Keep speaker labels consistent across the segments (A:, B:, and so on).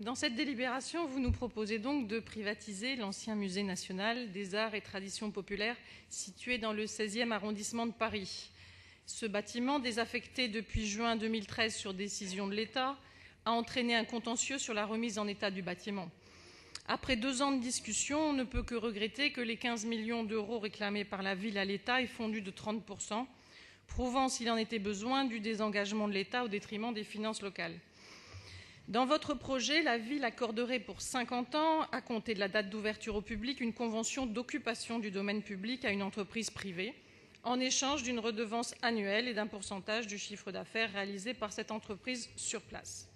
A: Dans cette délibération, vous nous proposez donc de privatiser l'ancien musée national des arts et traditions populaires situé dans le 16e arrondissement de Paris. Ce bâtiment, désaffecté depuis juin 2013 sur décision de l'État, a entraîné un contentieux sur la remise en état du bâtiment. Après 2 ans de discussion, on ne peut que regretter que les 15 millions d'euros réclamés par la ville à l'État aient fondu de 30%, prouvant, s'il en était besoin, du désengagement de l'État au détriment des finances locales. Dans votre projet, la ville accorderait pour 50 ans, à compter de la date d'ouverture au public, une convention d'occupation du domaine public à une entreprise privée, en échange d'une redevance annuelle et d'un pourcentage du chiffre d'affaires réalisé par cette entreprise sur place.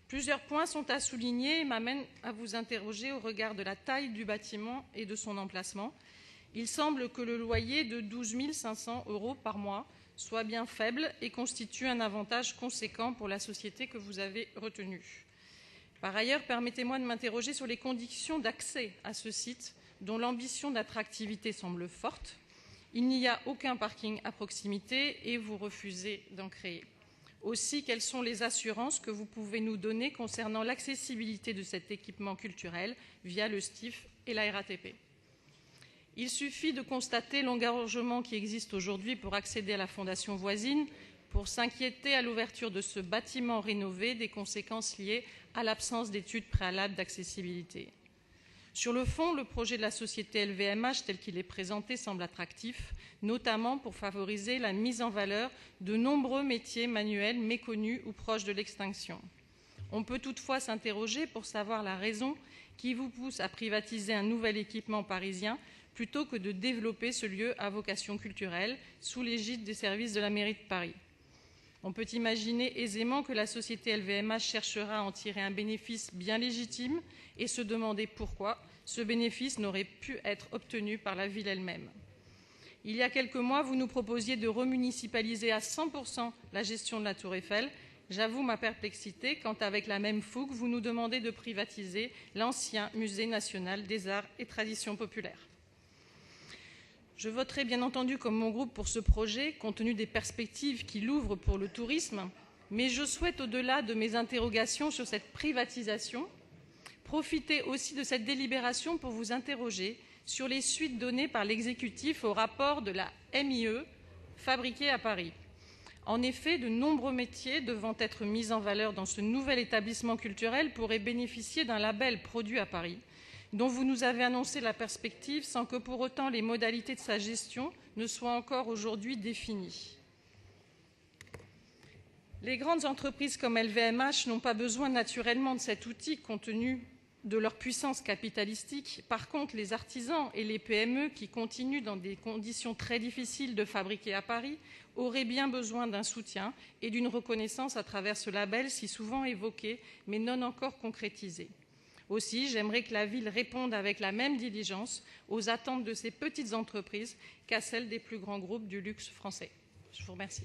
A: Plusieurs points sont à souligner et m'amènent à vous interroger au regard de la taille du bâtiment et de son emplacement. Il semble que le loyer de 12 500 € par mois soit bien faible et constitue un avantage conséquent pour la société que vous avez retenue. Par ailleurs, permettez-moi de m'interroger sur les conditions d'accès à ce site dont l'ambition d'attractivité semble forte. Il n'y a aucun parking à proximité et vous refusez d'en créer. Aussi, quelles sont les assurances que vous pouvez nous donner concernant l'accessibilité de cet équipement culturel via le STIF et la RATP ? Il suffit de constater l'engorgement qui existe aujourd'hui pour accéder à la fondation voisine, pour s'inquiéter à l'ouverture de ce bâtiment rénové des conséquences liées à l'absence d'études préalables d'accessibilité. Sur le fond, le projet de la société LVMH tel qu'il est présenté semble attractif, notamment pour favoriser la mise en valeur de nombreux métiers manuels méconnus ou proches de l'extinction. On peut toutefois s'interroger pour savoir la raison qui vous pousse à privatiser un nouvel équipement parisien plutôt que de développer ce lieu à vocation culturelle sous l'égide des services de la mairie de Paris. On peut imaginer aisément que la société LVMH cherchera à en tirer un bénéfice bien légitime et se demander pourquoi ce bénéfice n'aurait pu être obtenu par la ville elle-même. Il y a quelques mois, vous nous proposiez de remunicipaliser à 100% la gestion de la Tour Eiffel. J'avoue ma perplexité quand, avec la même fougue, vous nous demandez de privatiser l'ancien musée national des arts et traditions populaires. Je voterai bien entendu comme mon groupe pour ce projet, compte tenu des perspectives qu'il ouvre pour le tourisme, mais je souhaite, au-delà de mes interrogations sur cette privatisation, profiter aussi de cette délibération pour vous interroger sur les suites données par l'exécutif au rapport de la MIE fabriqué à Paris. En effet, de nombreux métiers devant être mis en valeur dans ce nouvel établissement culturel pourraient bénéficier d'un label produit à Paris, dont vous nous avez annoncé la perspective sans que pour autant les modalités de sa gestion ne soient encore aujourd'hui définies. Les grandes entreprises comme LVMH n'ont pas besoin naturellement de cet outil compte tenu de leur puissance capitalistique. Par contre, les artisans et les PME qui continuent dans des conditions très difficiles de fabriquer à Paris auraient bien besoin d'un soutien et d'une reconnaissance à travers ce label si souvent évoqué mais non encore concrétisé. Aussi, j'aimerais que la ville réponde avec la même diligence aux attentes de ces petites entreprises qu'à celles des plus grands groupes du luxe français. Je vous remercie.